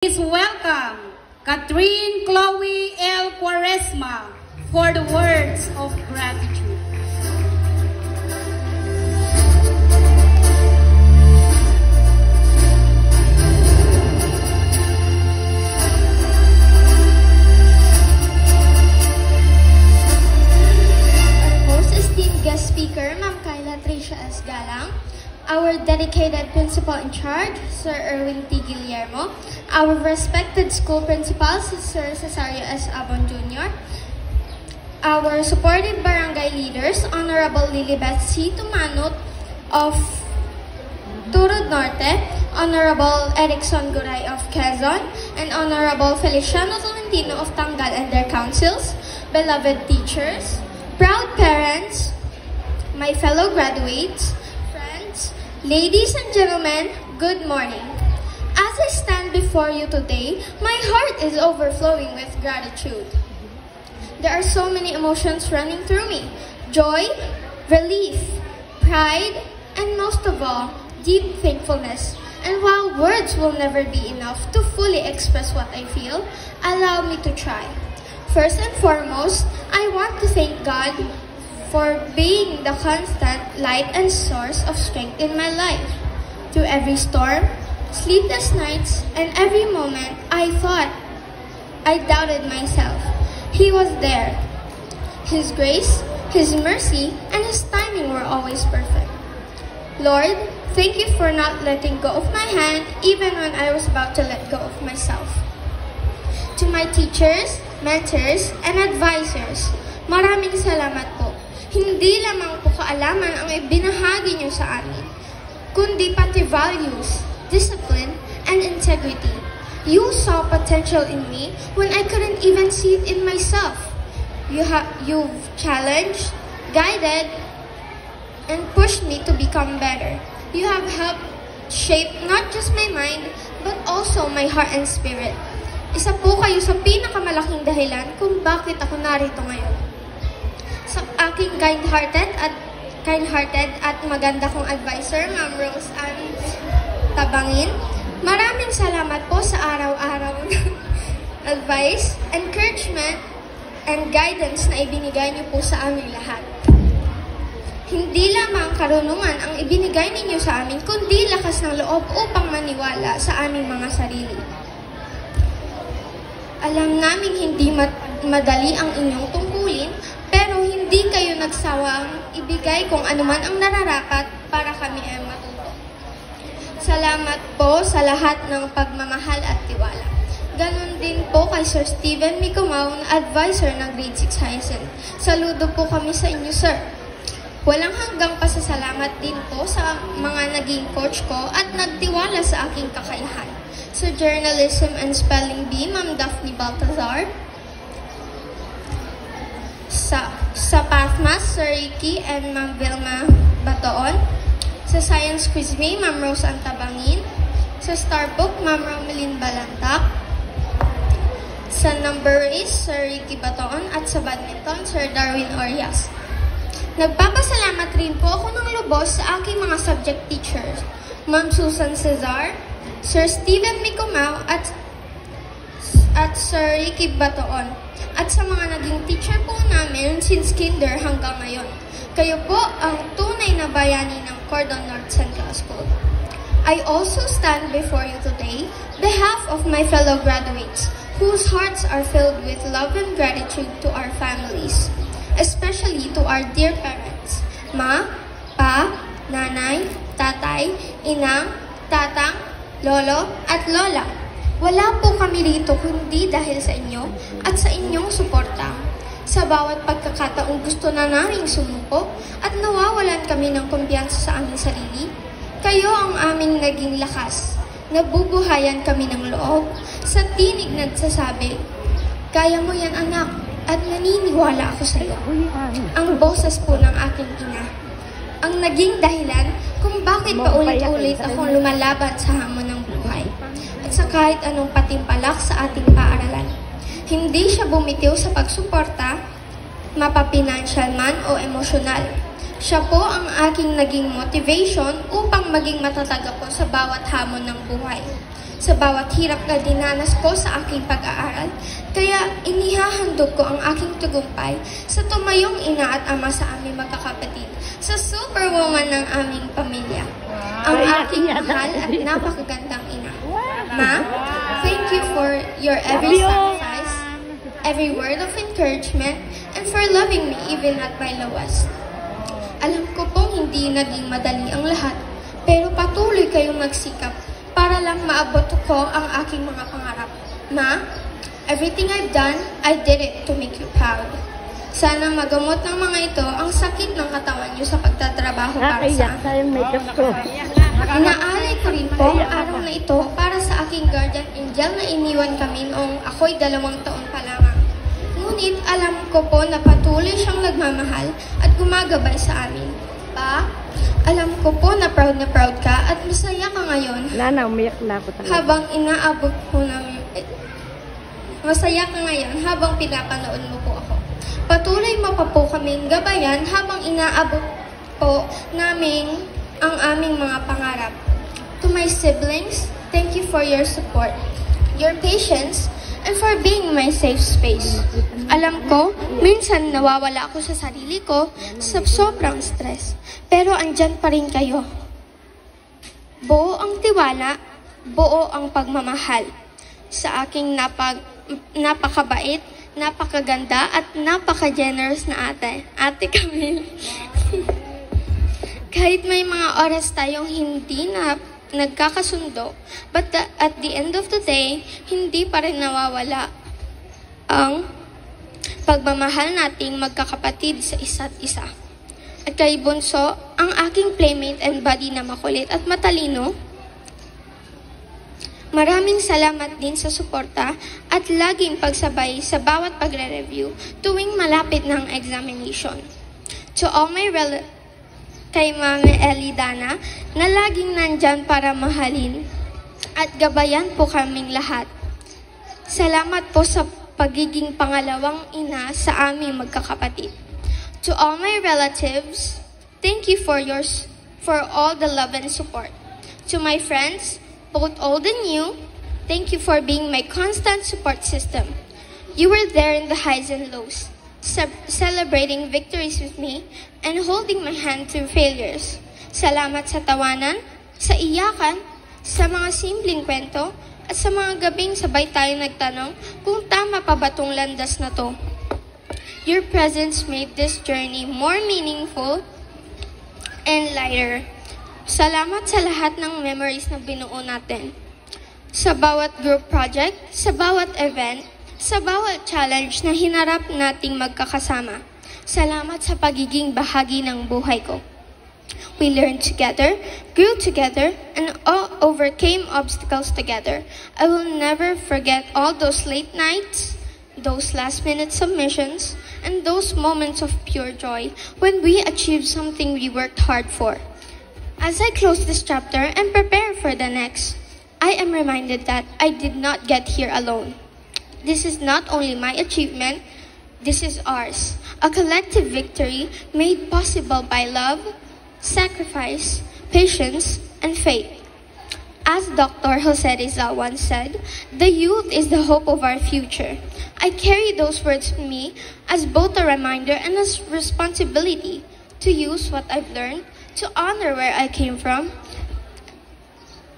Please welcome Catherine Chloe L. Quaresma for the words of gratitude. Our most esteemed guest speaker, Ma'am Kyla Tricia S. Galang, our dedicated principal in charge, Sir Erwin T. Guillermo, our respected school principals, Sir Cesario S. Abon Jr., our supportive barangay leaders, Honorable Lilibeth C. Tumanot of Turod Norte, Honorable Erickson Guray of Quezon, and Honorable Feliciano Tolentino of Tangal and their councils, beloved teachers, proud parents, my fellow graduates, friends, ladies and gentlemen, good morning. As I stand before you today, my heart is overflowing with gratitude. There are so many emotions running through me: joy, relief, pride, and most of all, deep thankfulness. And while words will never be enough to fully express what I feel, allow me to try. First and foremost, I want to thank God for being the constant light and source of strength in my life. Through every storm, sleepless nights, and every moment I thought I doubted myself, He was there. His grace, His mercy, and His timing were always perfect. Lord, thank you for not letting go of my hand even when I was about to let go of myself. To my teachers, mentors, and advisors, maraming salamat po. Hindi lamang po kaalaman ang ibinahagi niyo sa amin, kundi pati values, discipline, and integrity. You saw potential in me when I couldn't even see it in myself. You've challenged, guided, and pushed me to become better. You have helped shape not just my mind, but also my heart and spirit. Isa po kayo sa pinakamalaking dahilan kung bakit ako narito ngayon. Sa aking kind-hearted at maganda kong advisor, Ma'am Rose Ann Tabangin, maraming salamat po sa araw-araw na advice, encouragement, and guidance na ibinigay niyo po sa aming lahat. Hindi lamang karunungan ang ibinigay ninyo sa amin, kundi lakas ng loob upang maniwala sa aming mga sarili. Alam naming hindi madali ang inyong tungkulin, pero hindi kayo nagsawang ibigay kung anuman ang nararapat para kami ay matuto. Salamat po sa lahat ng pagmamahal at tiwala. Ganon din po kay Sir Steven Micomao na advisor ng Grade 6 Hyacinth. Saludo po kami sa inyo, sir. Walang hanggang pasasalamat din po sa mga naging coach ko at nagtiwala sa aking kakayahan. Sa Journalism and Spelling Bee, Ma'am Daphne Baltazar. Sa Pathmas, Sir Ricky and Ma'am Vilma Bataon. Sa Science Quiz Me, Ma'am Rose Ann Tabangin. Sa Starbook, Ma'am Romeline Balantak. Sa Number Race, Sir Ricky Bataon. At sa Badminton, Sir Darwin Orias. Nagpapasalamat rin po ako ng lubos sa aking mga subject teachers, Ma'am Susan Cesar, Sir Steven Micomao at Sir Ricky Bataon, at sa mga naging teacher po namin since kinder hanggang ngayon. Kayo po ang tunay na bayani ng Cordon North Central School. I also stand before you today behalf of my fellow graduates whose hearts are filled with love and gratitude to our families, especially to our dear parents, Ma, Pa, Nanay, Tatay, Inang, Tatang, Lolo, at Lola. Wala po kami rito kundi dahil sa inyo at sa inyong suporta. Sa bawat pagkakataong gusto na naming sumuko at nawawalan kami ng kumpiyansa sa aming sarili, kayo ang aming naging lakas. Nabubuhayan kami ng loob sa tinig nagsasabi, "Kaya mo yan, anak," at naniniwala ako sa iyo. Ang boses po ng aking ina ang naging dahilan kung bakit paulit-ulit akong lumalaban sa hamon ng buhay at sa kahit anong patimpalak sa ating paaralan. Hindi siya bumitiw sa pagsuporta, mapapinansiyal man o emosyonal. Siya po ang aking naging motivation upang maging matatag ako sa bawat hamon ng buhay. sa bawat hirap na dinanas ko sa aking pag-aaral. Kaya inihahandog ko ang aking tagumpay sa tumayong ina at ama sa aming magkakapatid, sa superwoman ng aming pamilya, ang aking mahal at napakagandang ina. Ma, thank you for your every sacrifice, every word of encouragement, and for loving me even at my lowest. Alam ko pong hindi naging madali ang lahat, pero patuloy kayong nagsikap para lang maabot ko ang aking mga pangarap. Ma, everything I've done, I did it to make you proud. Sana magamot ng mga ito ang sakit ng katawan niyo sa pagtatrabaho para sa akin. Inaalay ko rin po ang araw na ito para sa aking guardian angel na iniwan kami noong ako'y 2 taon pa lamang. Ngunit alam ko po na patuloy siyang nagmamahal at gumagabay sa amin. Pa, alam ko po na proud ka at masaya ka ngayon. Umiyak na ako talaga. Habang inaabot po namin, masaya ka ngayon habang pinapanood mo po ako. Patuloy mo pa po kaming gabayan habang inaabot po namin ang aming mga pangarap. To my siblings, thank you for your support, your patience, and for being my safe space. Alam ko, minsan nawawala ako sa sarili ko sa sobrang stress. Pero andyan pa rin kayo. Buo ang tiwala, buo ang pagmamahal sa aking napakabait, napakaganda at napaka-generous na ate. Ate Camille. Kahit may mga oras tayong hindi na nagkakasundo, but at the end of the day, hindi pa rin nawawala ang pagmamahal nating magkakapatid sa isa't isa. At kay Bunso, ang aking playmate and buddy na makulit at matalino, maraming salamat din sa suporta at laging pagsabay sa bawat pagre-review tuwing malapit ng examination. To all my kay Mami Elidana na laging nandyan para mahalin at gabayan po kaming lahat. Salamat po sa pagiging pangalawang ina sa aming magkakapatid. To all my relatives, thank you for all the love and support. To my friends, both old and new, thank you for being my constant support system. You were there in the highs and lows, celebrating victories with me and holding my hand through failures. Salamat sa tawanan, sa iyakan, sa mga simpleng kwento, at sa mga gabing sabay tayo nagtanong kung tama pa ba tong landas na to. Your presence made this journey more meaningful and lighter. Salamat sa lahat ng memories na binuo natin. Sa bawat group project, sa bawat event, sa bawat challenge na hinarap nating magkakasama. Salamat sa pagiging bahagi ng buhay ko. We learned together, grew together, and overcame obstacles together. I will never forget all those late nights, those last-minute submissions, and those moments of pure joy when we achieved something we worked hard for. As I close this chapter and prepare for the next, I am reminded that I did not get here alone. This is not only my achievement, this is ours. A collective victory made possible by love, sacrifice, patience, and faith. As Dr. Jose Rizal once said, the youth is the hope of our future. I carry those words with me as both a reminder and a responsibility to use what I've learned, to honor where I came from,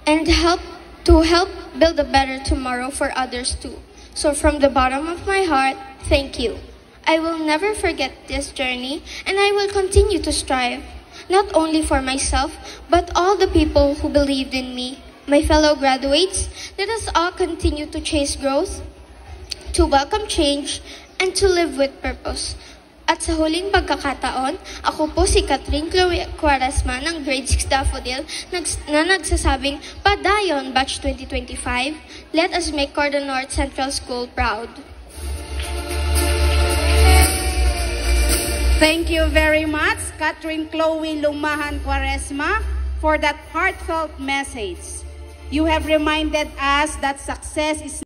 and to help build a better tomorrow for others too. So from the bottom of my heart, thank you. I will never forget this journey, and I will continue to strive, not only for myself, but all the people who believed in me. My fellow graduates, let us all continue to chase growth, to welcome change, and to live with purpose. At sa huling pagkakataon, ako po si Catherine Chloe Quaresma ng Grade 6 Daffodil na nagsasabing, Padayon Batch 2025, let us make Corda North Central School proud. Thank you very much, Catherine Chloe Lumahan Quaresma, for that heartfelt message. You have reminded us that success is